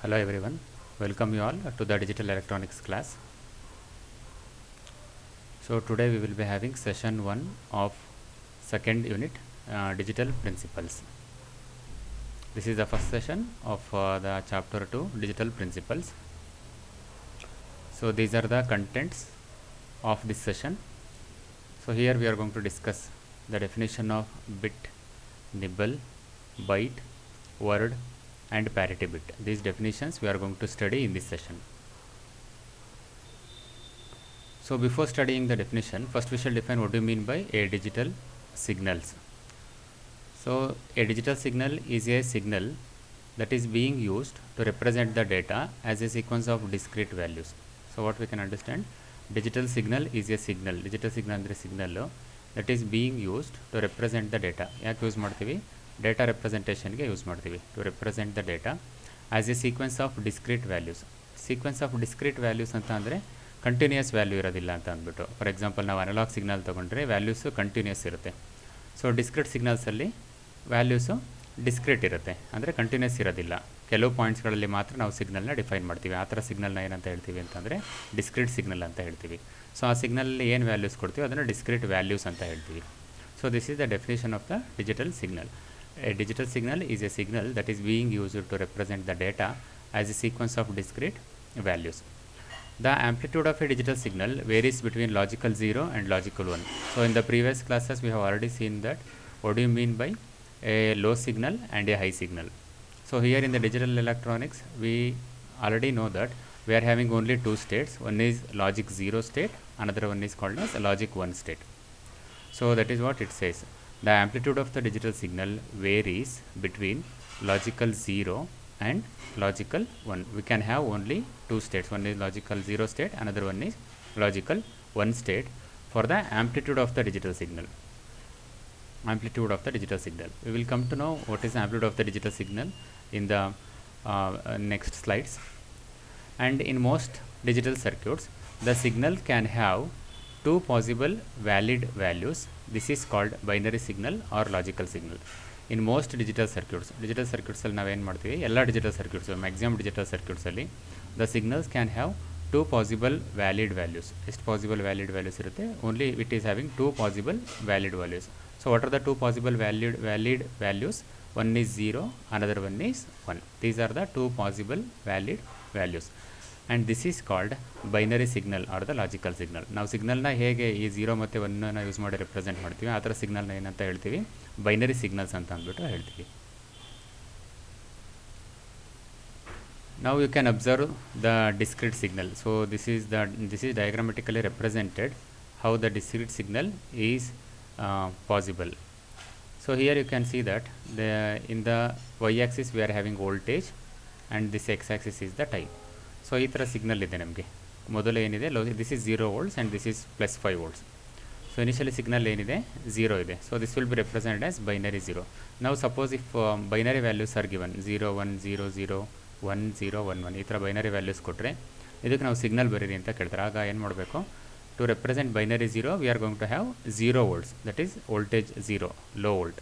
Hello everyone, welcome you all to the digital electronics class. So today we will be having session 1 of second unit, digital principles. This is the first session of the chapter 2, digital principles. So these are the contents of this session. So here we are going to discuss the definition of bit, nibble, byte, word and parity bit. These definitions we are going to study in this session. So before studying the definition, first we shall define what do you mean by a digital signals. So a digital signal is a signal that is being used to represent the data as a sequence of discrete values. So what we can understand, digital signal is a signal. Digital signal andre signal that is being used to represent the data. ಯಾಕೆ use ಮಾಡ್ತೀವಿ? Data ರೆಪ್ರೆಸೆಂಟೇಷನ್ಗೆ use ಮಾಡ್ತೀವಿ to represent the data as a sequence of discrete values. Sequence of discrete values ಅಂತ ಅಂದರೆ continuous value ಇರೋದಿಲ್ಲ ಅಂತ ಅಂದ್ಬಿಟ್ಟು. For example ನಾವು ಅನಲಾಗ್ ಸಿಗ್ನಲ್ ತೊಗೊಂಡ್ರೆ ವ್ಯಾಲ್ಯೂಸು ಕಂಟಿನ್ಯೂಸ್ ಇರುತ್ತೆ. ಸೊ ಡಿಸ್ಕ್ರೀಟ್ ಸಿಗ್ನಲ್ಸಲ್ಲಿ ವ್ಯಾಲ್ಯೂಸು ಡಿಸ್ಕ್ರೀಟ್ ಇರುತ್ತೆ, ಅಂದರೆ ಕಂಟಿನ್ಯೂಸ್ ಇರೋದಿಲ್ಲ. ಕೆಲವು ಪಾಯಿಂಟ್ಸ್ಗಳಲ್ಲಿ ಮಾತ್ರ ನಾವು ಸಿಗ್ನಲ್ನ ಡಿಫೈನ್ ಮಾಡ್ತೀವಿ. ಆ ಥರ ಸಿಗ್ನಲ್ನ ಏನಂತ ಹೇಳ್ತೀವಿ ಅಂತಂದರೆ ಡಿಸ್ಕ್ರೀಟ್ ಸಿಗ್ನಲ್ ಅಂತ ಹೇಳ್ತೀವಿ. ಸೊ ಆ ಸಿಗ್ನಲಲ್ಲಿ ಏನು ವ್ಯಾಲ್ಯೂಸ್ ಕೊಡ್ತೀವಿ ಅದನ್ನು ಡಿಸ್ಕ್ರೀಟ್ ವ್ಯಾಲ್ಯೂಸ್ ಅಂತ ಹೇಳ್ತೀವಿ. So this is the definition of the digital signal. A digital signal is a signal that is being used to represent the data as a sequence of discrete values. The amplitude of a digital signal varies between logical 0 and logical 1. So in the previous classes we have already seen that what do you mean by a low signal and a high signal. So here in the digital electronics we already know that we are having only two states. One is logic 0 state, another one is called as logic 1 state. So that is what it says. The amplitude of the digital signal varies between logical 0 and logical 1. We can have only two states. One is logical 0 state, another one is logical 1 state for the amplitude of the digital signal. Amplitude of the digital signal. We will come to know what is the amplitude of the digital signal in the next slides. And in most digital circuits, the signal can have two possible valid values. This is called binary signal or logical signal. In most digital circuits ಅಲ್ಲಿ ನಾವೇನು ಮಾಡ್ತೀವಿ, ಎಲ್ಲ digital circuits, maximum digital ಸರ್ಕ್ಯೂಟ್ಸಲ್ಲಿ the signals can have two possible valid values. ಎಷ್ಟು possible valid values ಇರುತ್ತೆ? Only it is having two possible valid values. So what are the two possible valid values? One is 0, another one is 1. These are the two possible valid values. And this is called binary signal or the logical signal. ನಾವು ಸಿಗ್ನಲ್ನ ಹೇಗೆ ಈ 0 ಮತ್ತು 1 use ಮಾಡಿ represent ಮಾಡ್ತೀವಿ, ಆ ಥರ ಸಿಗ್ನಲ್ನ ಏನಂತ ಹೇಳ್ತೀವಿ? ಬೈನರಿ ಸಿಗ್ನಲ್ಸ್ ಅಂತ ಅಂದ್ಬಿಟ್ಟು ಹೇಳ್ತೀವಿ. Now you can observe the discrete signal. So this is diagrammatically represented how the discrete signal is possible. So here you can see that in the y-axis we are having voltage and this x-axis is the time. So ಈ ಥರ signal ಇದೆ ನಮಗೆ. ಮೊದಲು ಏನಿದೆ this is 0 volts and this is +5 volts. So initially signal ಏನಿದೆ 0 ಇದೆ. So this will be represent as binary 0. ನಾವು suppose if binary values are given 0 1 0 0 1 0 1 1 ಈ ಥರ ಬೈನರಿ ವ್ಯಾಲ್ಯೂಸ್ ಕೊಟ್ಟರೆ ಇದಕ್ಕೆ ನಾವು ಸಿಗ್ನಲ್ ಬರೀರಿ ಅಂತ ಕೇಳ್ತಾರೆ. ಆಗ ಏನು ಮಾಡಬೇಕು? To represent binary 0 we are going to have 0 volts, that is voltage 0, low volt.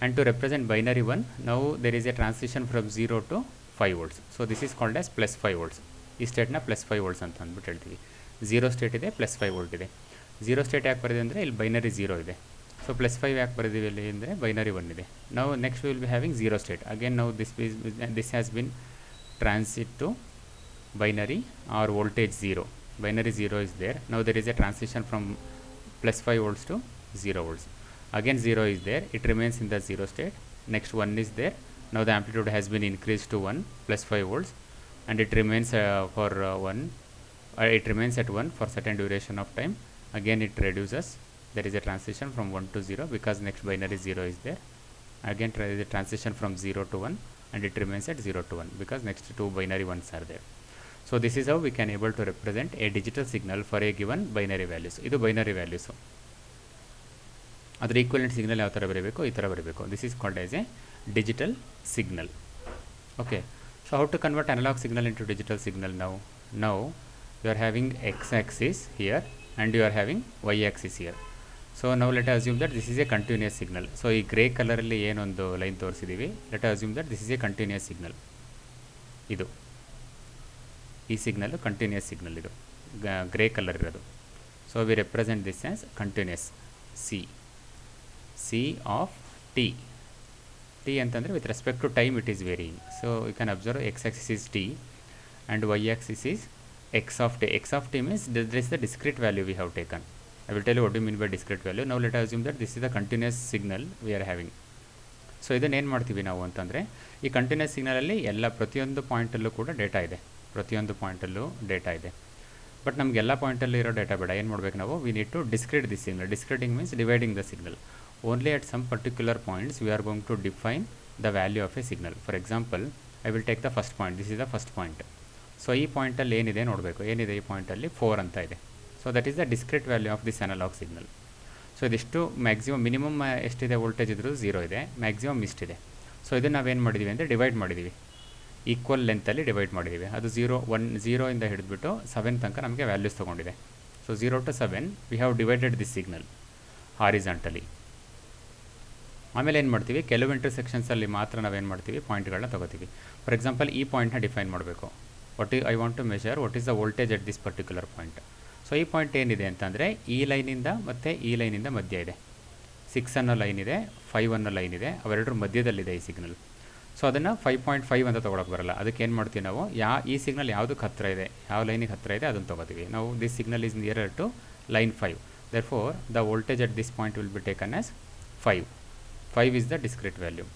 And to represent binary 1 ನಾವು there is a transition from 0 to 5 volts. So this is called as +5 volts. ಈ ಸ್ಟೇಟ್ನ +5 volts ಅಂತ ಅಂದ್ಬಿಟ್ಟು ಹೇಳ್ತೀವಿ. 0 state ಇದೆ, +5 volt ಇದೆ. 0 state ಯಾಕೆ ಬರೆದಿದೆ ಅಂದರೆ ಇಲ್ಲಿ ಬೈನರಿ 0 ಇದೆ. ಸೊ +5 ಯಾಕೆ ಬರೆದಿವಿ ಇಲ್ಲಿ ಅಂದರೆ ಬೈನರಿ 1 ಇದೆ. ನಾವು next will be having 0 state. Again ನಾವು this has been transit to binary or voltage 0. Binary 0 is there. Now there is a transition from +5 volts to 0 volts. Again 0 is there. It remains in the 0 state. Next 1 is there. Now the amplitude has been increased to 1 +5 volts. And it remains for 1. It remains at 1 for certain duration of time. Again it reduces. There is a transition from 1 to 0 because next binary 0 is there. Again there is a transition from 0 to 1 and it remains at 0 to 1 because next two binary ones are there. So this is how we can able to represent a digital signal for a given binary values. ಇದು binary values. ಅದರ equivalent signal ಯಾವ ಥರ ಬರೀಬೇಕು? ಈ ಥರ ಬರೀಬೇಕು. This is called as A digital signal. Okay. So how to convert analog signal into digital signal now? Now you are having x-axis here and you are having y-axis here. So now let us assume that this is a continuous signal. So ಈ grey ಕಲರಲ್ಲಿ ಏನೊಂದು line ತೋರಿಸಿದ್ದೀವಿ, let us assume that this is a continuous signal. ಇದು ಈ signal continuous signal, ಇದು grey colour ಇರೋದು. So we represent this as continuous C of T. T ಅಂತಂದರೆ with respect to time it is varying. So you can observe X axis is T and y-axis is x of t. X of t means this is the discrete value we have taken. I will tell you what do you mean by discrete value. Now let us assume that this is the continuous signal we are having. So ಇದನ್ನು ಏನು ಮಾಡ್ತೀವಿ ನಾವು ಅಂತಂದರೆ, ಈ continuous ಸಿಗ್ನಲಲ್ಲಿ ಎಲ್ಲ ಪ್ರತಿಯೊಂದು ಪಾಯಿಂಟಲ್ಲೂ ಕೂಡ data ಇದೆ, ಪ್ರತಿಯೊಂದು ಪಾಯಿಂಟಲ್ಲೂ ಡೇಟಾ ಇದೆ. ಬಟ್ ನಮ್ಗೆ ಎಲ್ಲ ಪಾಯಿಂಟಲ್ಲಿ ಇರೋ ಡೇಟಾ ಬೇಡ. ಏನು ಮಾಡಬೇಕು ನಾವು? We need to discrete this signal. Discreting means dividing the signal. Only at some particular points we are going to define the value of a signal. For example, I will take the first point. This is the first point. So ಈ ಪಾಯಿಂಟಲ್ಲಿ ಏನಿದೆ ನೋಡಬೇಕು. ಏನಿದೆ ಈ ಪಾಯಿಂಟಲ್ಲಿ 4 ಅಂತ ಇದೆ. So that is the discrete value of this analog signal. So ಇದಿಷ್ಟು maximum, minimum ಎಷ್ಟಿದೆ ವೋಲ್ಟೇಜ್ ಇದ್ರೂ 0 ಇದೆ, ಮ್ಯಾಕ್ಸಿಮಮ್ ಇಷ್ಟಿದೆ. ಸೊ ಇದನ್ನು ನಾವೇನು ಮಾಡಿದ್ದೀವಿ ಅಂದರೆ ಡಿವೈಡ್ ಮಾಡಿದ್ದೀವಿ, ಈಕ್ವಲ್ ಲೆಂತಲ್ಲಿ ಡಿವೈಡ್ ಮಾಡಿದ್ದೀವಿ. ಅದು 0 ಇಂದ ಹಿಡಿದ್ಬಿಟ್ಟು 7 ತನಕ ನಮಗೆ ವ್ಯಾಲ್ಯೂಸ್ ತೊಗೊಂಡಿದೆ. So 0 to 7 we have divided this signal horizontally. ಆಮೇಲೆ ಏನು ಮಾಡ್ತೀವಿ, ಕೆಲವು ಇಂಟರ್ಸೆಕ್ಷನ್ಸಲ್ಲಿ ಮಾತ್ರ ನಾವೇನು ಮಾಡ್ತೀವಿ, ಪಾಯಿಂಟ್ಗಳನ್ನ ತೊಗೋತೀವಿ. ಫಾರ್ ಎಕ್ಸಾಂಪಲ್, ಈ ಪಾಯಿಂಟ್ನ ಡಿಫೈನ್ ಮಾಡಬೇಕು. I want to measure what is the voltage at this particular point. So ಈ ಪಾಯಿಂಟ್ ಏನಿದೆ ಅಂತಂದರೆ, ಈ ಲೈನಿಂದ ಮತ್ತು ಈ ಲೈನಿಂದ ಮಧ್ಯ ಇದೆ. 6 ಅನ್ನೋ ಲೈನ್ ಇದೆ, 5 ಅನ್ನೋ ಲೈನ್ ಇದೆ, ಅವೆರಡರ ಮಧ್ಯದಲ್ಲಿದೆ ಈ ಸಿಗ್ನಲ್. ಸೊ ಅದನ್ನು 5.5 ಅಂತ ತೊಗೊಳಕ್ಕೆ ಬರಲ್ಲ. ಅದಕ್ಕೆ ಏನು ಮಾಡ್ತೀವಿ ನಾವು, ಈ ಸಿಗ್ನಲ್ ಯಾವುದಕ್ಕೆ ಹತ್ತಿರ ಇದೆ, ಯಾವ ಲೈನಿಗೆ ಹತ್ತಿರ ಇದೆ ಅದನ್ನು ತೊಗೋತೀವಿ ನಾವು. This signal is nearer to line 5. Therefore the voltage at this point will be taken as 5. 5 is the discrete value.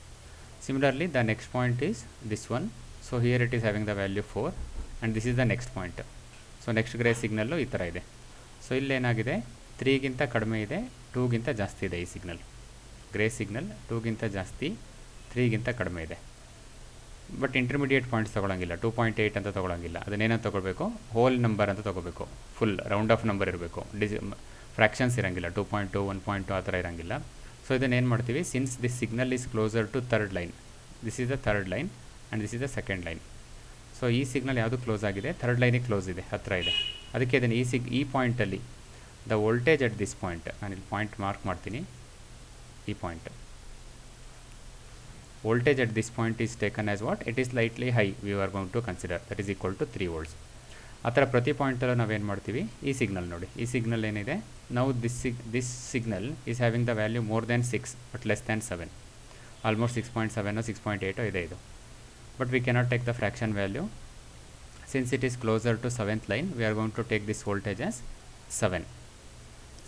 Similarly, the next point is this one. So here it is having the value 4 and this is the next point. So next gray signal ಈ ಥರ ಇದೆ. So ಇಲ್ಲೇನಾಗಿದೆ, 3ಗಿಂತ ಕಡಿಮೆ ಇದೆ, 2ಗಿಂತ ಜಾಸ್ತಿ ಇದೆ ಈ signal. Grey signal 2ಗಿಂತ ಜಾಸ್ತಿ, 3ಗಿಂತ ಕಡಿಮೆ ಇದೆ. ಬಟ್ ಇಂಟರ್ಮೀಡಿಯೇಟ್ ಪಾಯಿಂಟ್ಸ್ ತೊಗೊಳಂಗಿಲ್ಲ, 2.8 ಅಂತ ತೊಗೊಳಂಗಿಲ್ಲ. ಅದನ್ನೇನಂತ ತೊಗೊಳ್ಬೇಕು, ಹೋಲ್ ನಂಬರ್ ಅಂತ ತೊಗೋಬೇಕು. ಫುಲ್ ರೌಂಡ್ ಆಫ್ ನಂಬರ್ ಇರಬೇಕು, ಫ್ರ್ಯಾಕ್ಷನ್ಸ್ ಇರೋಂಗಿಲ್ಲ. 2.2, 1.2 ಆ ಥರ ಇರೋಂಗಿಲ್ಲ. ಸೊ ಇದನ್ನೇನು ಮಾಡ್ತೀವಿ, since this signal is closer to third line, this is the third line and this is the second line. So ಈ ಸಿಗ್ನಲ್ ಯಾವುದು ಕ್ಲೋಸ್ ಆಗಿದೆ, ಥರ್ಡ್ ಲೈನಿಗೆ ಕ್ಲೋಸ್ ಇದೆ, ಹತ್ತಿರ ಇದೆ. ಅದಕ್ಕೆ ಇದನ್ನು ಈ ಪಾಯಿಂಟಲ್ಲಿ the voltage at this point, ನಾನಿಲ್ಲಿ ಪಾಯಿಂಟ್ ಮಾರ್ಕ್ ಮಾಡ್ತೀನಿ, ಈ point voltage at this point is taken as what, it is slightly high, we are going to consider, that is equal to 3 volts. ಆ ಥರ ಪ್ರತಿ ಪಾಯಿಂಟಲ್ಲೂ ನಾವೇನು ಮಾಡ್ತೀವಿ, ಈ ಸಿಗ್ನಲ್ ನೋಡಿ, ಈ ಸಿಗ್ನಲ್ ಏನಿದೆ, ನಾವು this signal is having the value more than 6 but less than 7, almost 6.7 6.8 ಇದೆ ಇದು. But we cannot take the fraction value. Since it is closer to 7th line, we are going to take this voltage as 7.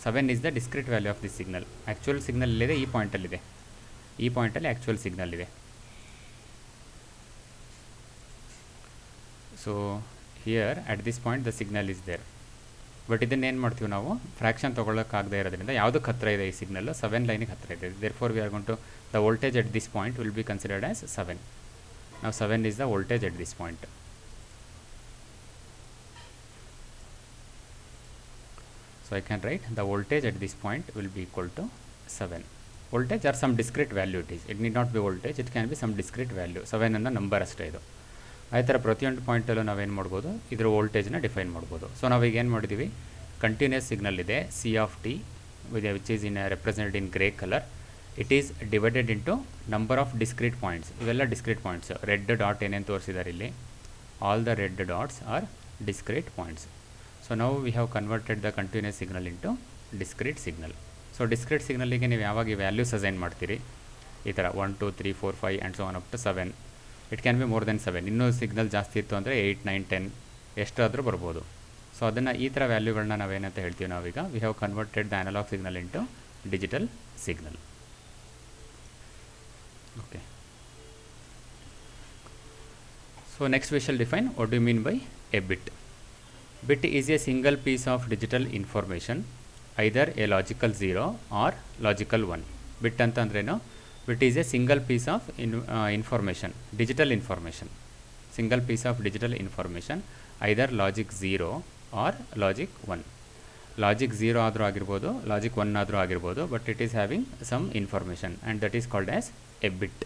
7 is the discrete value of this signal. Actual signal ಇಲ್ಲಿದೆ, ಈ ಪಾಯಿಂಟಲ್ಲಿದೆ, ಈ ಪಾಯಿಂಟಲ್ಲಿ actual signal ಇದೆ. So here at this point the signal is there. But ಇದನ್ನೇನು ಮಾಡ್ತೀವಿ ನಾವು, fraction ತೊಗೊಳಕ್ಕಾಗದೇ ಇರೋದ್ರಿಂದ ಯಾವುದಕ್ಕೆ ಹತ್ತಿರ ಇದೆ ಈ ಸಿಗ್ನಲ್ಲು, 7 ಲೈನಿಗೆ ಹತ್ತಿರ ಇದೆ. Therefore we are going to the voltage at this point will be considered as 7. ನಾವು 7 is the voltage at this point. So I can write the voltage at this point will be equal to 7. Voltage or some discrete value it is. It need not be voltage, it can be some discrete value. 7 ಅನ್ನೋ number ಅಷ್ಟೇ ಇದು. ಆ ಥರ ಪ್ರತಿಯೊಂದು ಪಾಯಿಂಟಲ್ಲೂ ನಾವೇನು ಮಾಡ್ಬೋದು, ಇದರ ವೋಲ್ಟೇಜ್ನ ಡಿಫೈನ್ ಮಾಡ್ಬೋದು. ಸೊ ನಾವೀಗ ಏನು ಮಾಡಿದ್ದೀವಿ, ಕಂಟಿನ್ಯೂಸ್ ಸಿಗ್ನಲ್ ಇದೆ C of T which is represented in grey colour. It is divided into number of discrete points. ಇವೆಲ್ಲ ಡಿಸ್ಕ್ರೀಟ್ ಪಾಯಿಂಟ್ಸ್. ರೆಡ್ ಡಾಟ್ ಏನೇನು ತೋರಿಸಿದ್ದಾರೆ ಇಲ್ಲಿ, all the red dots are discrete points. So ನಾವು we have converted the continuous signal into discrete signal. So discrete ಸಿಗ್ನಲ್ಲಿಗೆ ನೀವು ಯಾವಾಗ ಈ values assign ಮಾಡ್ತೀರಿ, ಈ ಥರ 1 2 3 4 5 and so on up to 7. It can be more than 7. ಇನ್ನೂ signal ಜಾಸ್ತಿ ಇತ್ತು ಅಂದರೆ 8 9 10 ಎಷ್ಟಾದರೂ ಬರ್ಬೋದು. ಸೊ ಅದನ್ನು ಈ ಥರ ವ್ಯಾಲ್ಯೂಗಳನ್ನ ನಾವೇನಂತ ಹೇಳ್ತೀವಿ, ನಾವೀಗ we have converted the analog signal into digital signal. Okay. So next we shall define what do you mean by a bit. Bit is a single piece of digital information, either a logical 0 or logical 1. Bit ಅಂತಂದ್ರೇನು, bit is a single piece of information, digital information. Single piece of digital information, either logic 0 or logic 1. Logic 0 ಆದರೂ ಆಗಿರ್ಬೋದು, logic 1 ಆದರೂ ಆಗಿರ್ಬೋದು, but it is having some information and that is called as a bit,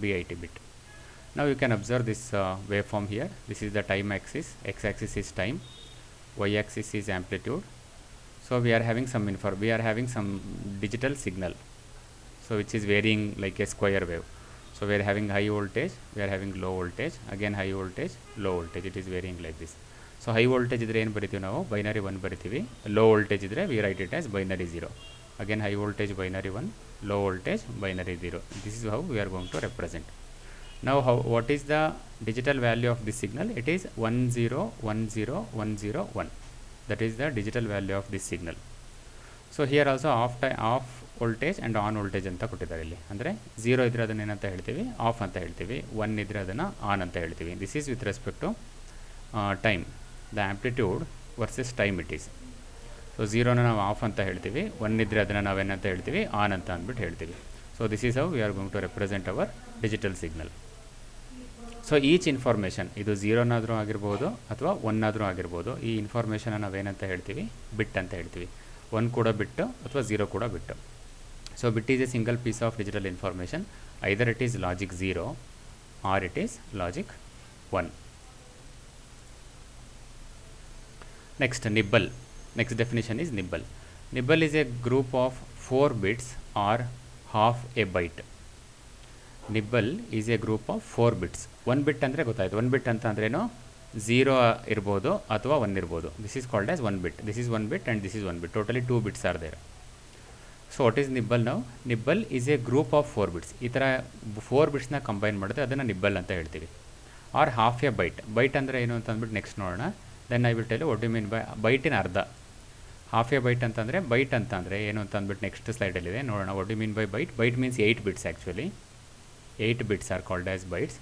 BIT bit. Now you can observe this waveform here. This is the time axis, x-axis is time, y-axis is amplitude. So we are having some digital signal, so which is varying like a square wave. So So we are having high voltage, we are having low voltage, again high voltage, low voltage, it is varying like this. So high voltage idre ಏನು ಬರಿತೀವಿ ನಾವು binary 1 ಬರಿತೀವಿ, low voltage idre we write it as binary 0. Again high voltage binary 1, low voltage binary 0. This is how we are going to represent. Now what is the digital value of this signal? It is 1010101. That is the digital value of this signal. So here also off voltage and on voltage ಅಂತ ಕೊಟ್ಟಿದ್ದಾರೆ ಇಲ್ಲಿ. ಅಂದರೆ 0 ಇದ್ರೆ ಅದನ್ನು ಏನಂತ ಹೇಳ್ತೀವಿ, of ಅಂತ ಹೇಳ್ತೀವಿ. 1 ಇದ್ರೆ ಅದನ್ನು ಆನ್ ಅಂತ ಹೇಳ್ತೀವಿ. This is with respect to time, the amplitude versus time it is. So 0ನ ನಾವು ಆಫ್ ಅಂತ ಹೇಳ್ತೀವಿ, 1 ಇದ್ರೆ ಅದನ್ನು ನಾವೇನಂತ ಹೇಳ್ತೀವಿ, ಆನ್ ಅಂತ ಅಂದ್ಬಿಟ್ಟು ಹೇಳ್ತೀವಿ. So this is how we are going to represent our digital signal. So each information, ಇದು 0ನಾದರೂ ಆಗಿರ್ಬೋದು ಅಥವಾ 1ಆದರೂ ಆಗಿರ್ಬೋದು, ಈ ಇನ್ಫಾರ್ಮೇಷನ್ ನಾವೇನಂತ ಹೇಳ್ತೀವಿ, ಬಿಟ್ ಅಂತ ಹೇಳ್ತೀವಿ. 1 ಕೂಡ ಬಿಟ್ಟು ಅಥವಾ 0 ಕೂಡ ಬಿಟ್ಟು. So bit is a single piece of digital information, either it is logic 0 or it is logic 1. Next, nibble. Next definition is nibble. Nibble is a group of 4 bits or half a byte. Nibble is a group of 4 bits. 1 bit ಅಂದರೆ ಗೊತ್ತಾಯ್ತು. 1 bit ಅಂತ ಅಂದ್ರೇನು, 0 ಇರ್ಬೋದು ಅಥವಾ 1 ಇರ್ಬೋದು. This is called as 1 bit. This is 1 bit and this is 1 bit. Totally 2 bits are there. So what is nibble now? Nibble is a group of 4 bits. ಈ ಥರ 4 ಬಿಟ್ಸ್ನ combine ಮಾಡಿದ್ರೆ ಅದನ್ನು ನಿಬ್ಬಲ್ ಅಂತ ಹೇಳ್ತೀವಿ. Or half a byte. Byte ಅಂದರೆ ಏನು ಅಂತ ಅಂದ್ಬಿಟ್ಟು ನೆಕ್ಸ್ಟ್ ನೋಡೋಣ. Then I will tell what you mean by ಬೈಟಿನ ಅರ್ಧ. ಹಾಫ್ ಎ ಬೈಟ್ ಅಂತಂದರೆ, ಬೈಟ್ ಅಂತ ಅಂದರೆ ಏನು ಅಂತ ಅಂದ್ಬಿಟ್ಟು ನೆಕ್ಸ್ಟ್ ಸ್ಲೈಡಲ್ಲಿದೆ ನೋಡೋಣ. What you mean by byte? Byte means 8 bits actually. 8 bits are called as bytes.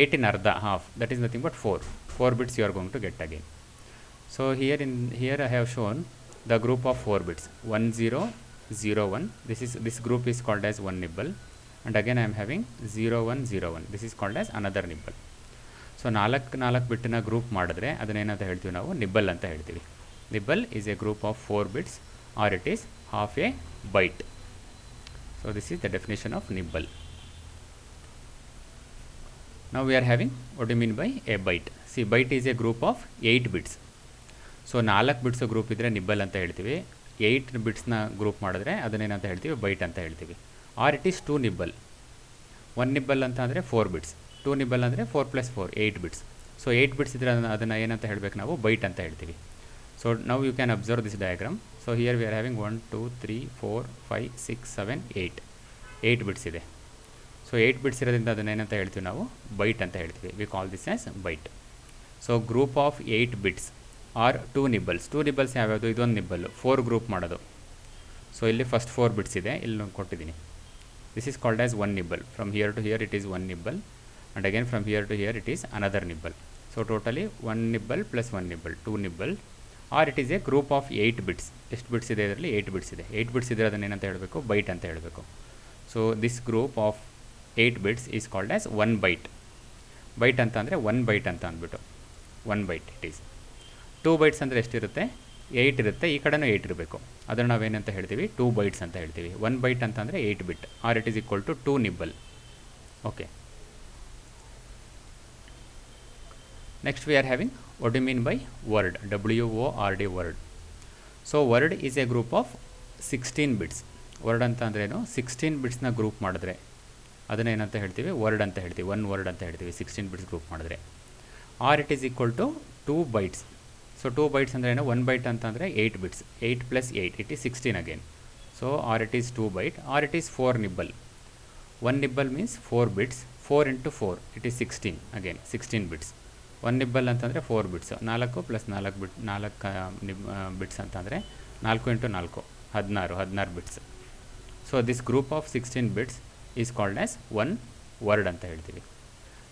8 in ಅರ್ಧ, half, that is nothing but 4. 4 bits you are going to get again. So here I have shown the group of 4 bits. 1001. This group is called as one nibble, and again I am having 0101. This is called as another nibble. So 4 ಬಿಟ್ನ group ಮಾಡಿದ್ರೆ ಅದನ್ನೇನಂತ ಹೇಳ್ತೀವಿ ನಾವು, nibble ಅಂತ ಹೇಳ್ತೀವಿ. Nibble is a group of 4 bits or it is half a byte. So this is the definition of nibble. Now we are having what do you mean by a byte? See, byte is a group of 8 bits. So 4 bits group ಇದ್ದರೆ nibble ಅಂತ ಹೇಳ್ತೀವಿ. 8 ಬಿಟ್ಸ್ನ group ಮಾಡಿದ್ರೆ ಅದನ್ನೇನಂತ ಹೇಳ್ತೀವಿ, byte ಅಂತ ಹೇಳ್ತೀವಿ. Or it is 2 nibble. 1 nibble ಅಂತ ಅಂದರೆ 4 bits. 2 nibble ಅಂದರೆ 4 + 4 8 ಬಿಟ್ಸ್. ಸೊ 8 ಬಿಟ್ಸ್ ಇದ್ದರೆ ಅದನ್ನು ಏನಂತ ಹೇಳಬೇಕು ನಾವು, ಬೈಟ್ ಅಂತ ಹೇಳ್ತೀವಿ. So now you can observe this diagram. So here we are having 1 2 3 4 5 6 7 8. 8 bits ಇದೆ. ಸೊ 8 ಬಿಟ್ಸ್ ಇರೋದ್ರಿಂದ ಅದನ್ನೇನಂತ ಹೇಳ್ತೀವಿ ನಾವು, ಬೈಟ್ ಅಂತ ಹೇಳ್ತೀವಿ. We call this as byte. So group of 8 bits are 2 nibbles. 2 nibbles ಯಾವ್ಯಾವುದು? ಇದೊಂದು ನಿಬ್ಬಲ್ಲು, 4 ಗ್ರೂಪ್ ಮಾಡೋದು. ಸೊ ಇಲ್ಲಿ ಫಸ್ಟ್ 4 ಬಿಟ್ಸ್ ಇದೆ, ಇಲ್ಲಿ ನಾನು ಕೊಟ್ಟಿದ್ದೀನಿ. This is called as 1 nibble. From here to here it is 1 nibble, and again from here to here it is another nibble. So totally 1 nibble plus 1 nibble, 2 nibble. Or it is a group of 8 bits. ಎಷ್ಟು bits ಇದೆ ಇದರಲ್ಲಿ? 8 bits ಇದೆ. 8 bits ಇದ್ದರೆ ಅದನ್ನೇನಂತ ಹೇಳಬೇಕು, byte ಅಂತ ಹೇಳಬೇಕು. So this group of 8 bits is called as 1 byte. Byte ಅಂತ ಅಂದರೆ 1 ಬೈಟ್ ಅಂತ ಅಂದ್ಬಿಟ್ಟು 1 ಬೈಟ್ ಇಟ್ ಈಸ್. 2 ಬೈಟ್ಸ್ ಅಂದರೆ ಎಷ್ಟಿರುತ್ತೆ? 8 ಇರುತ್ತೆ. ಈ ಕಡೆನೂ 8 ಇರಬೇಕು. ಅದನ್ನು ನಾವೇನಂತ ಹೇಳ್ತೀವಿ, 2 ಬೈಟ್ಸ್ ಅಂತ ಹೇಳ್ತೀವಿ. 1 ಬೈಟ್ ಅಂತ ಅಂದರೆ 8 bit. Or it is equal to 2 nibble. Okay, next we are having what you mean by word. WORD word. So word is a group of 16 bits. Word ಅಂತ ಅಂದ್ರೇನು? 16 ಬಿಟ್ಸ್ನ ಗ್ರೂಪ್ ಮಾಡಿದ್ರೆ ಅದನ್ನೇನಂತ ಹೇಳ್ತೀವಿ, ವರ್ಡ್ ಅಂತ ಹೇಳ್ತೀವಿ. 1 ವರ್ಡ್ ಅಂತ ಹೇಳ್ತೀವಿ 16 ಬಿಟ್ಸ್ ಗ್ರೂಪ್ ಮಾಡಿದ್ರೆ. Or it is equal to 2 bytes. So 2 bytes ಅಂದರೆ ಏನು? 1 ಬೈಟ್ ಅಂತಂದರೆ 8 bits. 8 + 8 it is 16 again. So or it is 2 byte. Or it is 4 nibble. 1 nibble means 4 bits. 4 × 4 it is 16 again, 16 bits. 1 nibble ಅಂತಂದರೆ 4 bits. 4 + 4 ಬಿಟ್, 4 bits ಅಂತಂದರೆ 4 × 4 16 bits. So this group of 16 bits is called as 1 word ಅಂತ ಹೇಳ್ತೀವಿ.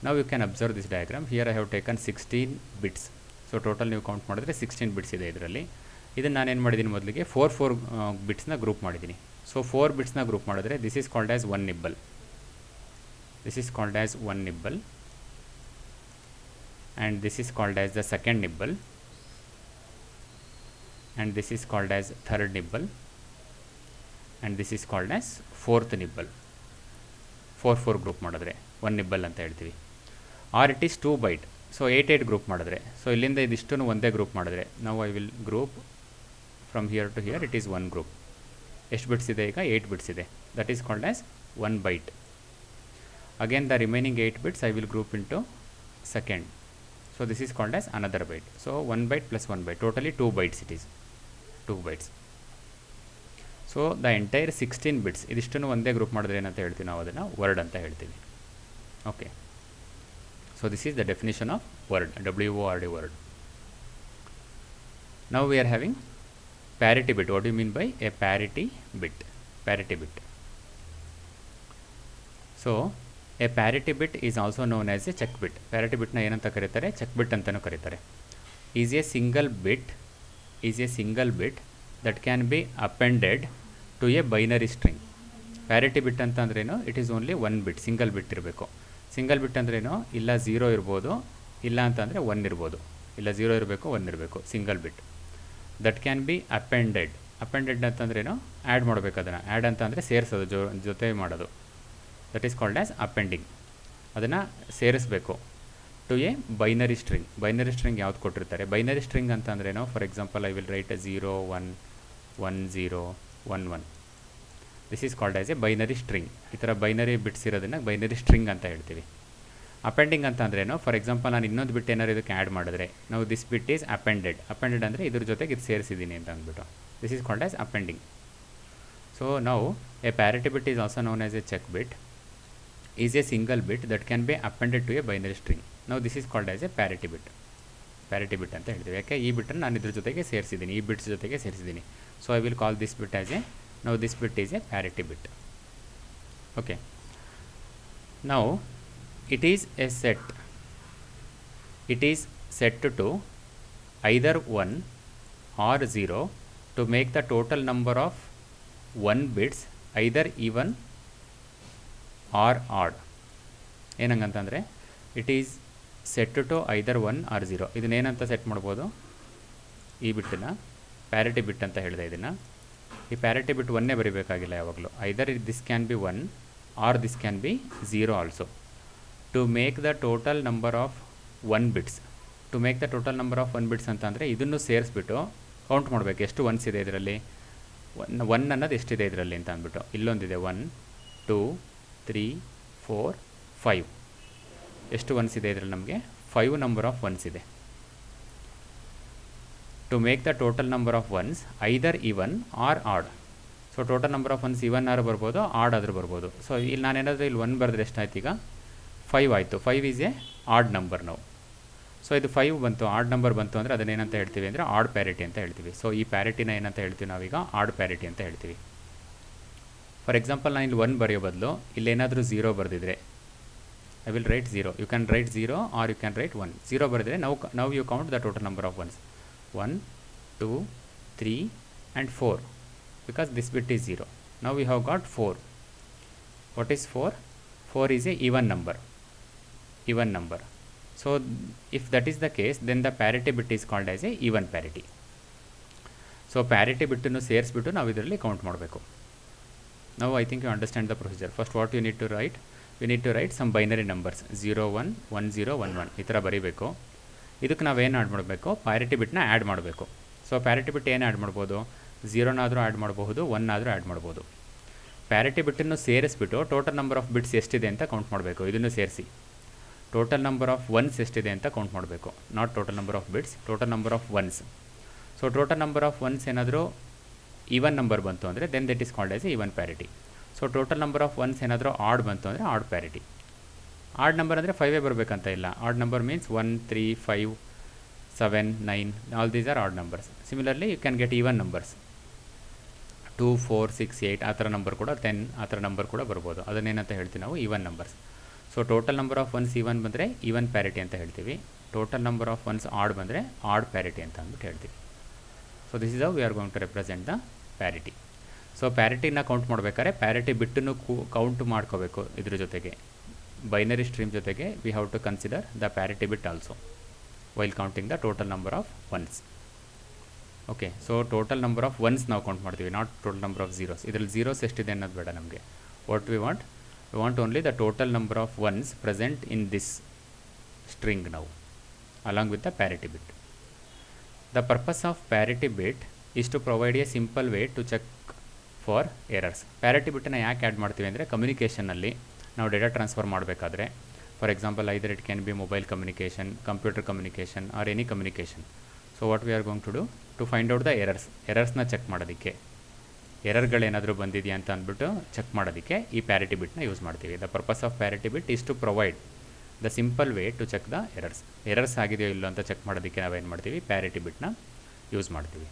ನಾವು you can observe this diagram. Here I have taken 16 bits. So total ನೀವು count ಮಾಡಿದ್ರೆ 16 bits ಇದೆ ಇದರಲ್ಲಿ. ಇದನ್ನು ನಾನೇನು ಮಾಡಿದ್ದೀನಿ, ಮೊದಲಿಗೆ 4 ಬಿಟ್ಸ್ನ ಗ್ರೂಪ್ ಮಾಡಿದ್ದೀನಿ. ಸೊ 4 ಬಿಟ್ಸ್ನ ಗ್ರೂಪ್ ಮಾಡಿದ್ರೆ this is called as 1 nibble. This is called as 1 nibble, and this is called as the second nibble, and this is called as third nibble, and this is called as fourth nibble. 4 group ಮಾಡಿದ್ರೆ 1 nibble ಅಂತ ಹೇಳ್ತೀವಿ. Or it is 2 byte. So 8 group ಮಾಡಿದ್ರೆ, so ಇಲ್ಲಿಂದ ಇದಿಷ್ಟು ಒಂದೇ group ಮಾಡಿದ್ರೆ, ನಾವು I will group from here to here it is 1 group. ಎಷ್ಟು ಬಿಟ್ಸ್ ಇದೆ ಈಗ? 8 ಬಿಟ್ಸ್ ಇದೆ. That is called as 1 byte. Again the remaining 8 bits I will group into second. So this is called as another byte. So 1 byte plus 1 byte, totally 2 bytes it is, 2 bytes. So the entire 16 bits ಇದಿಷ್ಟನ್ನು ಒಂದೇ group ಮಾಡಿದ್ರೆ ಏನಂತ ಹೇಳ್ತೀವಿ ನಾವು, ಅದನ್ನು word ಅಂತ ಹೇಳ್ತೀವಿ. Okay, so this is the definition of word, WORD, word. Now we are having parity bit. What do you mean by a parity bit? Parity bit. So a parity bit is also known as a check bit. Parity bit na ಏನಂತ ಕರೀತಾರೆ, check ಬಿಟ್ ಅಂತಲೂ ಕರೀತಾರೆ. Is a single bit that can be appended to a binary string. Parity bit ಅಂತಂದ್ರೇನು, it is only one bit, single bit ಇರಬೇಕು. Single ಬಿಟ್ ಅಂದ್ರೇನು, ಇಲ್ಲ 0 ಇರ್ಬೋದು, ಇಲ್ಲ ಅಂತಂದರೆ 1 ಇರ್ಬೋದು, ಇಲ್ಲ 0 ಇರಬೇಕು 1 ಇರಬೇಕು, single bit. That can be appended. Appended ಅಂತಂದ್ರೇನು, ಆ್ಯಡ್ ಮಾಡಬೇಕು ಅದನ್ನು. ಆ್ಯಡ್ ಅಂತ ಅಂದರೆ ಸೇರಿಸೋದು, ಜೊತೆ ಮಾಡೋದು. That is called as appending. ಅದನ್ನು ಸೇರಿಸಬೇಕು to a binary string. Binary string ಯಾವ್ದು ಕೊಟ್ಟಿರ್ತಾರೆ, ಬೈನರಿ ಸ್ಟ್ರಿಂಗ್ ಅಂತಂದ್ರೇನು, for example I will write 0 1 1 0 1 1. This is called as a binary string. ಈ ಥರ ಬೈನರಿ ಬಿಟ್ಸ್ ಇರೋದನ್ನು ಬೈನರಿ ಸ್ಟ್ರಿಂಗ್ ಅಂತ ಹೇಳ್ತೀವಿ. ಅಪೆಂಡಿಂಗ್ ಅಂತ ಅಂದ್ರೇನು, ಫಾರ್ ಎಕ್ಸಾಂಪಲ್ ನಾನು ಇನ್ನೊಂದು ಬಿಟ್ ಏನಾದ್ರು ಇದಕ್ಕೆ ಆ್ಯಡ್ ಮಾಡಿದ್ರೆ, ನಾವು ದಿಸ್ ಬಿಟ್ ಈಸ್ ಅಪೆಂಡೆಡ್. ಅಪೆಂಡೆಡ್ ಅಂದರೆ ಇದ್ರ ಜೊತೆಗೆ ಇದು ಸೇರಿಸಿದ್ದೀನಿ ಅಂತ ಅಂದ್ಬಿಟ್ಟು, this is called as appending. So ನಾವು a parity bit is also known as a check bit, is a single bit that can be appended to a binary string. ನಾವು this is called as a parity bit. Parity bit ಅಂತ ಹೇಳ್ತೀವಿ. ಯಾಕೆ, ಈ ಬಿಟ್ಟನ್ನು ನಾನು ಇದ್ರ ಜೊತೆಗೆ ಸೇರಿಸಿದ್ದೀನಿ, ಈ bits ಜೊತೆಗೆ ಸೇರಿಸಿದ್ದೀನಿ. So I will call this bit as a, now this bit is a parity bit. Okay, now it is a set, it is set to either 1 or 0 to make the total number of 1 bits either even or odd. ಏನಂಗಂತಂದರೆ it is set to either 1 or 0. ಇದನ್ನೇನಂತ set ಮಾಡ್ಬೋದು, ಈ ಬಿಟ್ಟನ್ನು parity bit ಅಂತ ಹೇಳಿದೆ. ಇದನ್ನು ಈ parity bit 1 ಬರೀಬೇಕಾಗಿಲ್ಲ ಯಾವಾಗಲೂ. Either this can be 1 or this can be 0 also. To make the total number of 1 bits. To make the total number of 1 bits ಅಂತ ಅಂದರೆ ಇದನ್ನು ಸೇರಿಸ್ಬಿಟ್ಟು ಕೌಂಟ್ ಮಾಡಬೇಕು, ಎಷ್ಟು ಒನ್ಸ್ ಇದೆ ಇದರಲ್ಲಿ, 1 ಅನ್ನೋದು ಎಷ್ಟಿದೆ ಇದರಲ್ಲಿ ಅಂತ ಅಂದ್ಬಿಟ್ಟು. ಇಲ್ಲೊಂದಿದೆ 1 2 3 4 5. ಎಷ್ಟು ಒನ್ಸ್ ಇದೆ ಇದರಲ್ಲಿ, ನಮಗೆ 5 ನಂಬರ್ ಆಫ್ ಒನ್ಸ್ ಇದೆ. To make the total number of ones either even or odd. So total number of ones even or ಬರ್ಬೋದು, ಆಡ್ ಆದರೂ ಬರ್ಬೋದು. ಸೊ ಇಲ್ಲಿ ನಾನೇನಾದರೂ ಇಲ್ಲಿ 1 ಬರೆದ್ರೆ ಎಷ್ಟಾಯ್ತು, ಈಗ 5 ಆಯಿತು. 5 ಈಸ್ ಎ ಆಡ್ ನಂಬರ್ ನಾವು. ಸೊ ಇದು 5 ಬಂತು, ಆಡ್ ನಂಬರ್ ಬಂತು ಅಂದರೆ ಅದನ್ನೇನಂತ ಹೇಳ್ತೀವಿ ಅಂದರೆ ಆಡ್ ಪ್ಯಾರಿಟಿ ಅಂತ ಹೇಳ್ತೀವಿ. ಸೊ ಈ ಪ್ಯಾರಿಟಿನ ಏನಂತ ಹೇಳ್ತೀವಿ ನಾವೀಗ, ಆಡ್ ಪ್ಯಾರಿಟಿ ಅಂತ ಹೇಳ್ತೀವಿ. ಫಾರ್ ಎಕ್ಸಾಂಪಲ್ ನಾನು ಇಲ್ಲಿ 1 ಬರೆಯೋ ಬದಲು ಇಲ್ಲೇನಾದರೂ 0 ಬರೆದಿದ್ರೆ, I will write 0. You can write 0 or you can write 1. 0 ಬರೆದಿದ್ರೆ ನಾವು you count the total number of ones 1 2 3 and 4, because this bit is 0. Now we have got 4. What is 4? 4 is a even number. So if that is the case, then the parity bit is called as a even parity. So parity bit nu ಸೇರಿಸ್ಬಿಟ್ಟು ನಾವು ಇದರಲ್ಲಿ count ಮಾಡಬೇಕು. Now I think you understand the procedure. First what you need to write, you need to write some binary numbers 0 1 1 0 1 1 ಈ ಥರ ಬರೀಬೇಕು. ಇದಕ್ಕೆ ನಾವೇನು add ಮಾಡಬೇಕು, parity ಬಿಟ್ನ add ಮಾಡಬೇಕು. ಸೊ ಪ್ಯಾರಿಟಿ ಬಿಟ್ ಏನು ಆ್ಯಡ್ ಮಾಡ್ಬೋದು, 0ನಾದರೂ ಆ್ಯಡ್ ಮಾಡಬಹುದು, 1 ಆದರೂ ಆ್ಯಡ್ ಮಾಡ್ಬೋದು. ಪ್ಯಾರಿಟಿ ಬಿಟ್ಟನ್ನು ಸೇರಿಸ್ಬಿಟ್ಟು ಟೋಟಲ್ ನಂಬರ್ ಆಫ್ ಬಿಟ್ಸ್ ಎಷ್ಟಿದೆ ಅಂತ ಕೌಂಟ್ ಮಾಡಬೇಕು. ಇದನ್ನು ಸೇರಿಸಿ ಟೋಟಲ್ ನಂಬರ್ ಆಫ್ ಒನ್ಸ್ ಎಷ್ಟಿದೆ ಅಂತ ಕೌಂಟ್ ಮಾಡಬೇಕು. Not total number of bits, total number of ones. So total number of ones ಏನಾದರೂ ಈವನ್ ನಂಬರ್ ಬಂತು ಅಂದರೆ then that is called as a even parity. So total number of ones ಏನಾದರೂ odd ಬಂತು ಅಂದರೆ add parity. Odd number ಅಂದರೆ 5 ಬರಬೇಕಂತ ಇಲ್ಲ. Odd number means 1 3 5 7 9, all these are odd numbers. Similarly you can get even numbers 2 4 6 8 ಆ ಥರ number ಕೂಡ, 10 ಆ ಥರ ನಂಬರ್ ಕೂಡ ಬರ್ಬೋದು. ಅದನ್ನೇನಂತ ಹೇಳ್ತೀವಿ ನಾವು, even numbers. So total number of ones even ಬಂದರೆ ಈವನ್ ಪ್ಯಾರಿಟಿ ಅಂತ ಹೇಳ್ತೀವಿ. Total number of ones odd ಬಂದರೆ ಆಡ್ ಪ್ಯಾರಿಟಿ ಅಂತ ಅಂದ್ಬಿಟ್ಟು ಹೇಳ್ತೀವಿ. So this is how we are going to represent the parity. So ಪ್ಯಾರಿಟಿನ ಕೌಂಟ್ ಮಾಡಬೇಕಾದ್ರೆ ಪ್ಯಾರಿಟಿ ಬಿಟ್ಟನ್ನು ಕೌಂಟ್ ಮಾಡ್ಕೋಬೇಕು. ಇದ್ರ ಜೊತೆಗೆ ಬೈನರಿ ಸ್ಟ್ರೀಮ್ ಜೊತೆಗೆ we have to consider the parity bit also while counting the total number of ones. Okay, so total number of ones ನಾವು count ಮಾಡ್ತೀವಿ, not total number of zeros. ಇದರಲ್ಲಿ zeros ಎಷ್ಟಿದೆ ಅನ್ನೋದು ಬೇಡ ನಮಗೆ. What we want only the total number of ones present in this string ನಾವು, along with the parity bit. The purpose of parity bit is to provide a simple way to check for errors. Parity ಬಿಟ್ಟನ್ನು ಯಾಕೆ add ಮಾಡ್ತೀವಿ ಅಂದರೆ ಕಮ್ಯುನಿಕೇಷನಲ್ಲಿ ನಾವು data transfer ಮಾಡಬೇಕಾದ್ರೆ, for example either it can be mobile communication, computer communication or any communication. So what we are going to do to find out the ಎರರ್ಸ್ನ check ಮಾಡೋದಕ್ಕೆ, ಎರರ್ಗಳೇನಾದರೂ ಬಂದಿದೆಯಾ ಅಂತ ಅಂದ್ಬಿಟ್ಟು ಚೆಕ್ ಮಾಡೋದಕ್ಕೆ ಈ ಪ್ಯಾರಿಟಿ ಬಿಟ್ನ ಯೂಸ್ ಮಾಡ್ತೀವಿ. The purpose of parity bit is to provide the simple way to check the errors ಆಗಿದೆಯೋ ಇಲ್ಲೋ ಅಂತ ಚೆಕ್ ಮಾಡೋದಕ್ಕೆ ನಾವೇನು ಮಾಡ್ತೀವಿ, ಪ್ಯಾರಿಟಿ ಬಿಟ್ನ ಯೂಸ್ ಮಾಡ್ತೀವಿ.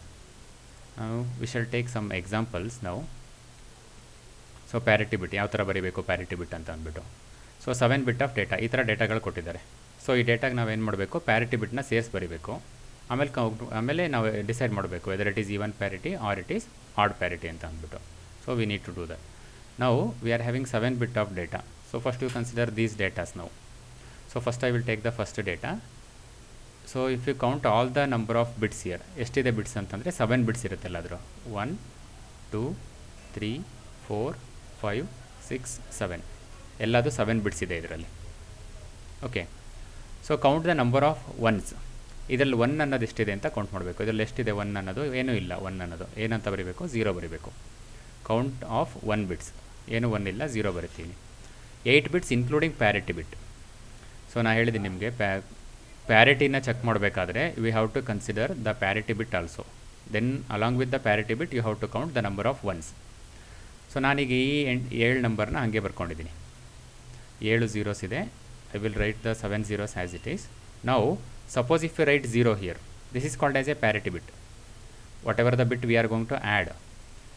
We shall take some examples ನಾವು. ಸೊ ಪ್ಯಾರಿಟಿ ಬಿಟ್ ಯಾವ ಥರ ಬರೀಬೇಕು ಪ್ಯಾರಿಟಿ ಬಿಟ್ ಅಂತ ಅಂದ್ಬಿಟ್ಟು. ಸೊ 7 ಬಿಟ್ ಆಫ್ ಡೇಟಾ, ಈ ಥರ ಡೇಟಾಗಳು ಕೊಟ್ಟಿದ್ದಾರೆ. ಸೊ ಈ ಡೇಟಾಗೆ ನಾವೇನು ಮಾಡಬೇಕು, ಪ್ಯಾರಿಟಿ ಬಿಟ್ನ ಸೇರಿಸಿ ಬರೀಬೇಕು. ಆಮೇಲೆ ನಾವು ಡಿಸೈಡ್ ಮಾಡಬೇಕು whether it is even parity or it is odd parity ಅಂತ ಅಂದ್ಬಿಟ್ಟು. So we need to do that. ನಾವು we are having 7 bit of data. So first you consider these datas ನಾವು. So first I will take the first data. So if you count all the number of bits here, ಎಷ್ಟಿದೆ bits ಅಂತಂದರೆ 7 bits ಇರುತ್ತೆ ಎಲ್ಲಾದರೂ. 1 2 3 4 5 6 7 ಎಲ್ಲದು 7 bits ಇದೆ ಇದರಲ್ಲಿ. Okay. So count the number of once. ಇದರಲ್ಲಿ 1 ಅನ್ನೋದು ಎಷ್ಟಿದೆ ಅಂತ ಕೌಂಟ್ ಮಾಡಬೇಕು. ಇದರಲ್ಲಿ ಎಷ್ಟಿದೆ 1 ಅನ್ನೋದು, ಏನೂ ಇಲ್ಲ. 1 ಅನ್ನೋದು ಏನಂತ ಬರೀಬೇಕು, 0 ಬರೀಬೇಕು. ಕೌಂಟ್ ಆಫ್ 1 ಬಿಟ್ಸ್, ಏನು 1 ಇಲ್ಲ, 0 ಬರಿತೀನಿ. 8 bits including parity bit. So ನಾನು ಹೇಳಿದ್ದೀನಿ ನಿಮಗೆ, ಪ್ಯಾರಿಟಿನ ಚೆಕ್ ಮಾಡಬೇಕಾದ್ರೆ we have to consider the parity bit also. Then along with the parity bit you have to count the number of ones. So ನಾನೀಗ ಈ 7 ನಂಬರ್ನ ಹಾಗೆ ಬರ್ಕೊಂಡಿದ್ದೀನಿ. 7 zeros ಇದೆ. I will write the 7 zeros as it is. Now suppose if you write 0 here, this is called as a parity bit. Whatever the bit we are going to add,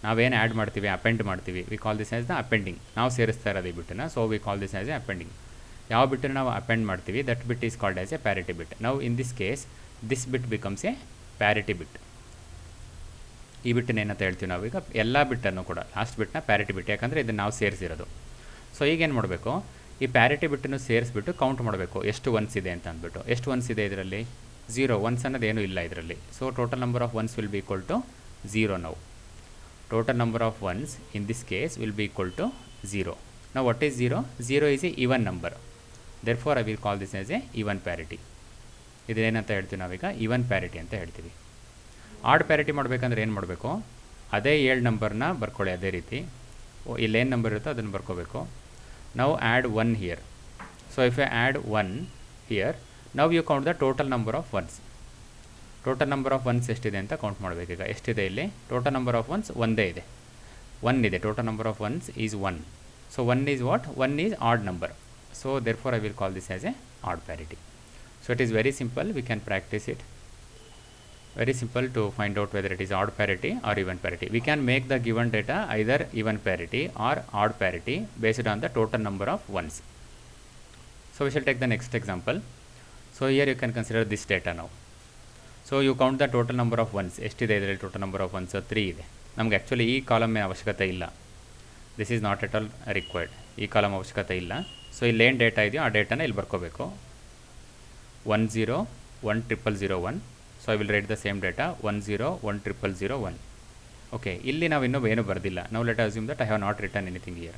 ನಾವೇನು add ಮಾಡ್ತೀವಿ, append ಮಾಡ್ತೀವಿ, we call this as the appending. ನಾವು ಸೇರಿಸ್ತಾ ಇರೋದು ಈ ಬಿಟ್ಟನ್ನು, so we call this as a appending. ಯಾವ ಬಿಟ್ಟನ್ನು ನಾವು ಅಪೆಂಡ್ ಮಾಡ್ತೀವಿ, that bit is called as a parity bit. ನಾವು in this case this bit becomes a parity bit. ಈ ಬಿಟ್ಟನ್ನು ಏನಂತ ಹೇಳ್ತೀವಿ ನಾವೀಗ, ಎಲ್ಲ ಬಿಟ್ಟನ್ನು ಕೂಡ ಲಾಸ್ಟ್ ಬಿಟ್ನ ಪ್ಯಾರಿಟಿ ಬಿಟ್, ಯಾಕಂದರೆ ಇದನ್ನು ನಾವು ಸೇರಿಸಿರೋದು. ಸೊ ಈಗೇನು ಮಾಡಬೇಕು, ಈ ಪ್ಯಾರಿಟಿ ಬಿಟ್ಟನ್ನು ಸೇರಿಸ್ಬಿಟ್ಟು ಕೌಂಟ್ ಮಾಡಬೇಕು ಎಷ್ಟು ಒನ್ಸ್ ಇದೆ ಅಂತ ಅಂದ್ಬಿಟ್ಟು. ಎಷ್ಟು ಒನ್ಸ್ ಇದೆ ಇದರಲ್ಲಿ, 0. ಒನ್ಸ್ ಅನ್ನೋದು ಏನೂ ಇಲ್ಲ ಇದರಲ್ಲಿ. So total number of ones will be equal to 0 ನಾವು. Total number of ones in this case will be equal to 0. ನಾವು what is 0? 0 is a even number. Therefore I will call this as a even parity. ಇದೇನಂತ ಹೇಳ್ತೀವಿ ನಾವೀಗ, even parity ಅಂತ ಹೇಳ್ತೀವಿ. Add parity ಮಾಡಬೇಕಂದ್ರೆ ಏನು ಮಾಡಬೇಕು, ಅದೇ 7 ನಂಬರ್ನ ಬರ್ಕೊಳ್ಳಿ ಅದೇ ರೀತಿ. ಇಲ್ಲೇನು ನಂಬರ್ ಇರುತ್ತೋ ಅದನ್ನು ಬರ್ಕೋಬೇಕು. Now add 1 here. So if I add 1 here, now you count the total number of ones. Total number of ones ಎಷ್ಟಿದೆ ಅಂತ ಕೌಂಟ್ ಮಾಡಬೇಕೀಗ. ಎಷ್ಟಿದೆ ಇಲ್ಲಿ, ಟೋಟಲ್ ನಂಬರ್ ಆಫ್ ಒನ್ಸ್ ಒಂದೇ ಇದೆ, 1 ಇದೆ. Total number of once is 1. So 1 is what? 1 is odd number. So therefore I will call this as a odd parity. So it is very simple, we can practice it. Very simple to find out whether it is odd parity or even parity. We can make the given data either even parity or odd parity based on the total number of ones. So we shall take the next example. So here you can consider this data now. So you count the total number of ones. ಎಷ್ಟಿದೆ ಇದರಲ್ಲಿ total number of ones? 3 ಇದೆ. ನಮಗೆ actually ಈ column ಅವಶ್ಯಕತೆ ಇಲ್ಲ. This is not at all required. ಈ column ಅವಶ್ಯಕತೆ ಇಲ್ಲ. ಸೊ ಇಲ್ಲಿ ಏನು ಡೇಟಾ ಇದೆಯೋ ಆ ಡೇಟಾನ ಇಲ್ಲಿ ಬರ್ಕೋಬೇಕು. 1 0 1 0 0 0 1. So I will write the same data 1 0 1 0 0 0 1. Okay, ಇಲ್ಲಿ ನಾವು ಇನ್ನೂ ಏನು ಬರೆದಿಲ್ಲ. ನಾವು let assume that I have not return anything here.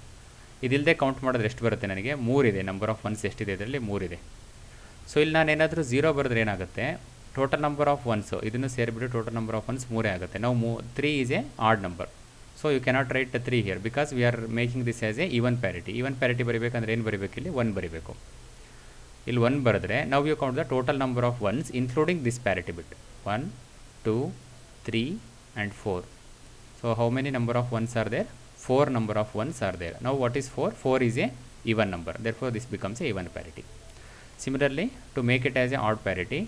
ಇದಿಲ್ಲದೆ ಕೌಂಟ್ ಮಾಡಿದ್ರೆ ಎಷ್ಟು ಬರುತ್ತೆ ನನಗೆ, 3 ಇದೆ. ನಂಬರ್ ಆಫ್ ಒನ್ಸ್ ಎಷ್ಟಿದೆ ಇದರಲ್ಲಿ, 3 ಇದೆ. ಸೊ ಇಲ್ಲಿ ನಾನು ಏನಾದರೂ 0 ಬರೆದ್ರೆ ಏನಾಗುತ್ತೆ, ಟೋಟಲ್ ನಂಬರ್ ಆಫ್ ಒನ್ಸು ಇದನ್ನು ಸೇರಿಬಿಟ್ಟು ಟೋಟಲ್ ನಂಬರ್ ಆಫ್ ಒನ್ಸ್ 3 ಆಗುತ್ತೆ. ನಾವು 3 is a odd number. So you cannot write 3 here because we are making this as a even parity. Even parity ಬರೀಬೇಕಂದ್ರೆ ಏನು ಬರೀಬೇಕು, ಇಲ್ಲಿ 1 ಬರೀಬೇಕು. ಇಲ್ಲಿ 1 ಬರೆದ್ರೆ ನಾವು you count the total number of ones including this parity bit. 1 2 3 and 4. So how many number of ones are there? 4 number of ones are there. Now what is 4? 4 is a even number. Therefore this becomes a even parity. Similarly, to make it as a odd parity,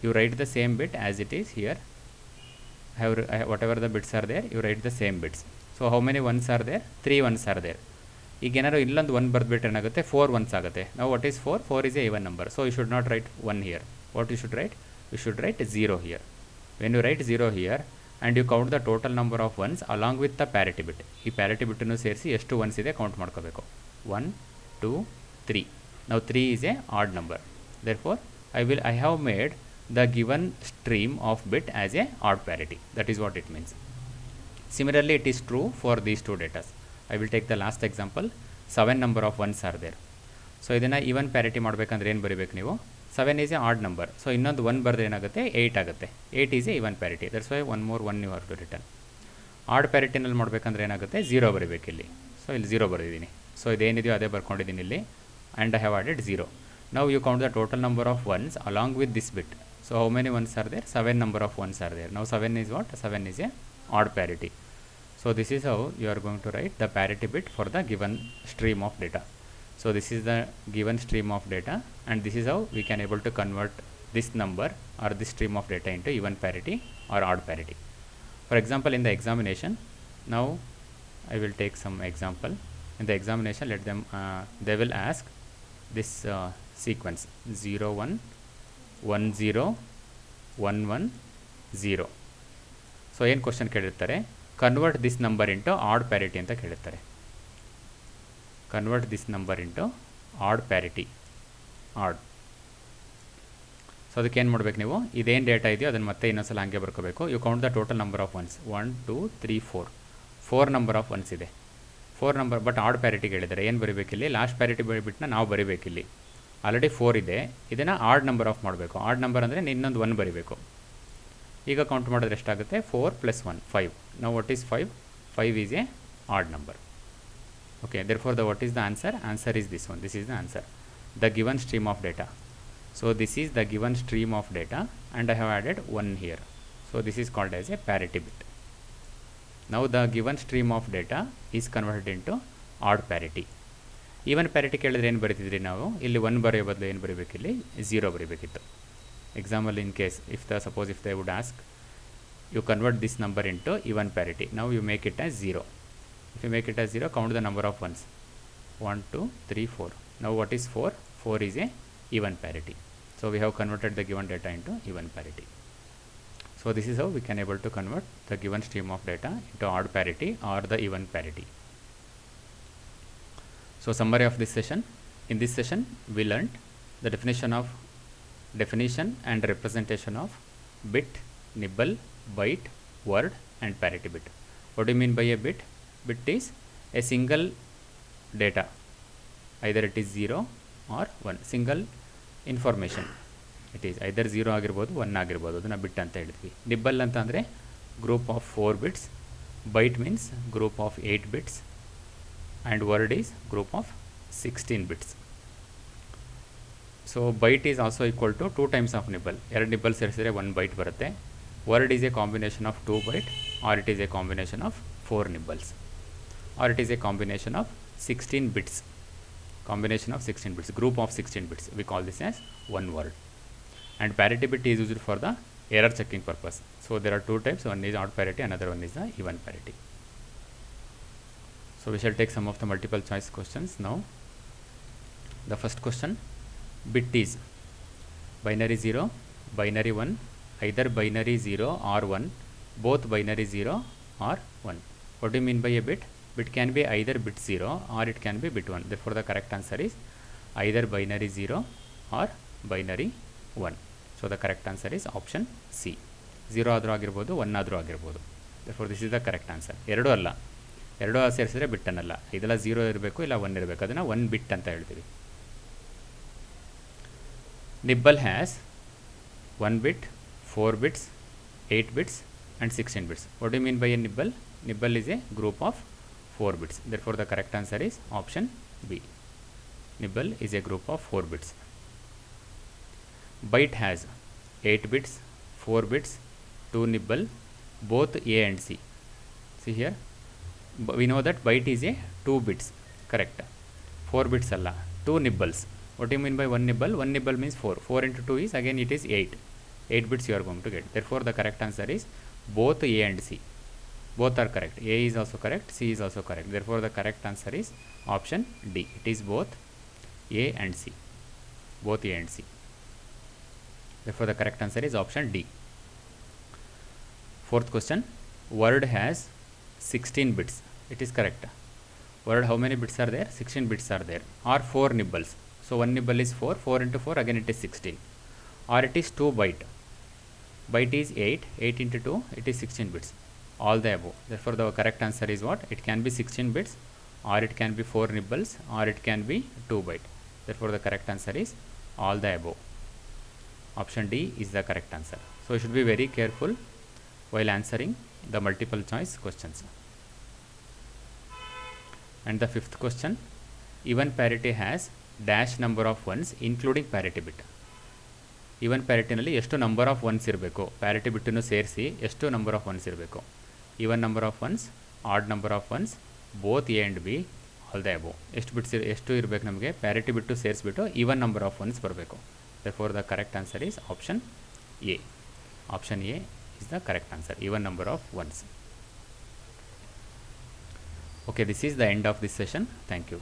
you write the same bit as it is here. Whatever the bits are there, you write the same bits. So how many ones are there? 3 ones are there. ಈಗ ಏನಾದ್ರು ಇಲ್ಲೊಂದು 1 ಬರೆದ್ಬಿಟ್ಟು ಏನಾಗುತ್ತೆ, 4 ones ಆಗುತ್ತೆ. Now what is 4? 4 is a even number. So you should not write 1 here. What you should write? You should write 0 here. When you write 0 here and you count the total number of ones along with the parity bit. ಈ parity bit ಅನ್ನು ಸೇರಿಸಿ ಎಷ್ಟು once ಇದೆ count ಮಾಡ್ಕೋಬೇಕು. 1 2 3. Now 3 is a odd number. Therefore I have made the given stream of bit as a odd parity. That is what it means. Similarly, it is true for these two data. I will take the last example. 7 number of ones are there. So ಇದನ್ನು even parity ಮಾಡಬೇಕಂದ್ರೆ ಏನು ಬರೀಬೇಕು ನೀವು, 7 is a odd number. So ಇನ್ನೊಂದು 1 ಬರೆದ್ರೆ ಏನಾಗುತ್ತೆ, 8 ಆಗುತ್ತೆ. 8 is a even parity. That's why one more 1 you have to return. Odd ಪ್ಯಾರಿಟಿನಲ್ಲಿ ಮಾಡಬೇಕಂದ್ರೆ ಏನಾಗುತ್ತೆ, 0 ಬರೀಬೇಕು ಇಲ್ಲಿ. ಸೊ ಇಲ್ಲಿ 0 ಬರೆದಿದ್ದೀನಿ. ಸೊ ಇದೇನಿದೆಯೋ ಅದೇ ಬರ್ಕೊಂಡಿದ್ದೀನಿ ಇಲ್ಲಿ, and I have added 0. Now you count the total number of ones along with this bit. So how many ones are there? 7 number of ones are there. Now 7 is what? 7 is a odd parity. So this is how you are going to write the parity bit for the given stream of data. So this is the given stream of data, and this is how we can able to convert this number or this stream of data into even parity or odd parity. For example, in the examination, now I will take some example. In the examination, let them they will ask this sequence 0 1 1 0 1 1 0. So ಏನು question ಕೇಳಿರ್ತಾರೆ, convert this number into odd parity ಅಂತ ಕೇಳಿರ್ತಾರೆ. Convert this number into odd parity, odd. So ಅದಕ್ಕೆ ಏನು ಮಾಡ್ಬೇಕು ನೀವು, ಇದೇನು data ಇದೆಯೋ ಅದನ್ನು ಮತ್ತೆ ಇನ್ನೊಂದ್ಸಲ ಹಂಗೆ ಬರ್ಕೋಬೇಕು. You count the total number of ones 1 2 3 4 number of ones ಇದೆ. 4 ನಂಬರ್, ಬಟ್ ಆಡ್ ಪ್ಯಾರಿಟಿಗೆ ಹೇಳಿದ್ದಾರೆ. ಏನು ಬರೀಬೇಕಿಲ್ಲಿ, ಲಾಸ್ಟ್ ಪ್ಯಾರಿಟಿ ಬಿಟ್ಟನ್ನ ನಾವು ಬರೀಬೇಕಿಲ್ಲಿ. ಆಲ್ರೆಡಿ 4 ಇದೆ, ಇದನ್ನು ಆಡ್ ನಂಬರ್ ಆಫ್ ಮಾಡಬೇಕು. ಆಡ್ ನಂಬರ್ ಅಂದರೆ ಇನ್ನೊಂದು 1 ಬರೀಬೇಕು. ಈಗ ಕೌಂಟ್ ಮಾಡಿದ್ರೆ ಎಷ್ಟಾಗುತ್ತೆ, 4 + 1 5. ನಾವು what is 5? 5 is a odd number. Okay, therefore the what is the answer? Answer is this one. This is the answer, the given stream of data. So this is the given stream of data, and I have added 1 here. So this is called as a parity bit. Now the given stream of data is converted into odd parity. Even parity ಕೇಳಿದ್ರೆ ಏನು ಬರೀತಿದ್ರಿ ನಾವು, ಇಲ್ಲಿ 1 ಬರೆಯೋ ಬದಲು ಏನು ಬರೀಬೇಕಿಲ್ಲಿ 0 ಬರೀಬೇಕಿತ್ತು. Example, in case if they would ask you convert this number into even parity, ನಾವು you make it as 0. If you make it as 0, count the number of ones 1 2 3 4. ನಾವು what is 4? 4 is a even parity. So we have converted the given data into even parity. So this is how we can able to convert the given stream of data into odd parity or the even parity. So summary of this session. In this session we learned the definition and representation of bit, nibble, byte, word and parity bit. What do you mean by a bit? Bit is a single data, either it is 0 or 1, single information. It is either 0 ಆಗಿರ್ಬೋದು 1 ಆಗಿರ್ಬೋದು, ಅದನ್ನು ಬಿಟ್ ಅಂತ ಹೇಳ್ತೀವಿ. Nibble ಅಂತ ಅಂದರೆ group of 4 bits, byte means group of 8 bits, and word is group of 16 bits. So byte is also equal to 2 times of nibble. 2 nibble ಸೇರಿಸಿದ್ರೆ 1 byte ಬರುತ್ತೆ. Word is a combination of 2 byte, or it is a combination of 4 nibbles, or it is a combination of 16 bits. Combination of 16 bits, group of 16 bits. We call this as one word. And parity bit is used for the error checking purpose. So there are 2 types. One is odd parity, another one is the even parity. So we shall take some of the multiple choice questions now. The first question, bit is binary 0, binary 1, either binary 0 or 1, both binary 0 or 1. What do you mean by a bit? Bit can be either bit 0 or it can be bit 1. Therefore the correct answer is either binary 0 or binary 1. So the correct answer is option C. 0 ಆದರೂ ಆಗಿರ್ಬೋದು, 1 ಆದರೂ ಆಗಿರ್ಬೋದು. Therefore this is the correct answer. ಎರಡೂ ಅಲ್ಲ, ಎರಡೂ ಸೇರಿಸಿದ್ರೆ ಬಿಟ್ ಅನ್ನಲ್ಲ. ಇದೆಲ್ಲ 0 ಇರಬೇಕು, ಇಲ್ಲ 1 ಇರಬೇಕು. ಅದನ್ನು 1 ಬಿಟ್ ಅಂತ ಹೇಳ್ತೀವಿ. Nibble has 1 bit, 4 bits, 8 bits and 16 bits. What do you mean by a nibble? Nibble is a group of 4 bits. Therefore the correct answer is option B. Nibble is a group of 4 bits. Byte has 8 bits, 4 bits, 2 nibble, both A and C. See here, we know that byte is a 2 bits, correct. 4 bits alla, 2 nibbles. What do you mean by 1 nibble? 1 nibble means 4. 4 into 2 is, again it is 8. 8 bits you are going to get. Therefore the correct answer is both A and C. Both are correct. A is also correct, C is also correct. Therefore the correct answer is option D. It is both A and C. Both A and C. Therefore the correct answer is option D. Fourth question, word has 16 bits. It is correct. Word, how many bits are there? 16 bits are there, or 4 nibbles. So 1 nibble is 4, 4 into 4, again it is 16, or it is 2 byte. Byte is 8, 8 into 2, it is 16 bits. All the above. Therefore the correct answer is what? It can be 16 bits, or it can be 4 nibbles, or it can be 2 byte. Therefore the correct answer is all the above. Option D is the correct answer. So you should be very careful while answering the multiple choice questions. And the fifth question, even parity has dash number of ones including parity bit. Even ಪ್ಯಾರಿಟಿನಲ್ಲಿ ಎಷ್ಟು number of ones ಇರಬೇಕು, parity ಬಿಟ್ಟನ್ನು ಸೇರಿಸಿ ಎಷ್ಟು number of ones ಇರಬೇಕು. Even number of ones, odd number of ones, both A and B, all the above. ಎಷ್ಟು ಇರಬೇಕು ನಮಗೆ, ಪ್ಯಾರಿಟಿ ಬಿಟ್ಟು ಸೇರಿಸ್ಬಿಟ್ಟು ಈವನ್ ನಂಬರ್ ಆಫ್ ಒನ್ಸ್ ಬರಬೇಕು. Therefore the correct answer is option A. Option A is the correct answer, even number of ones. Okay, this is the end of this session. Thank you.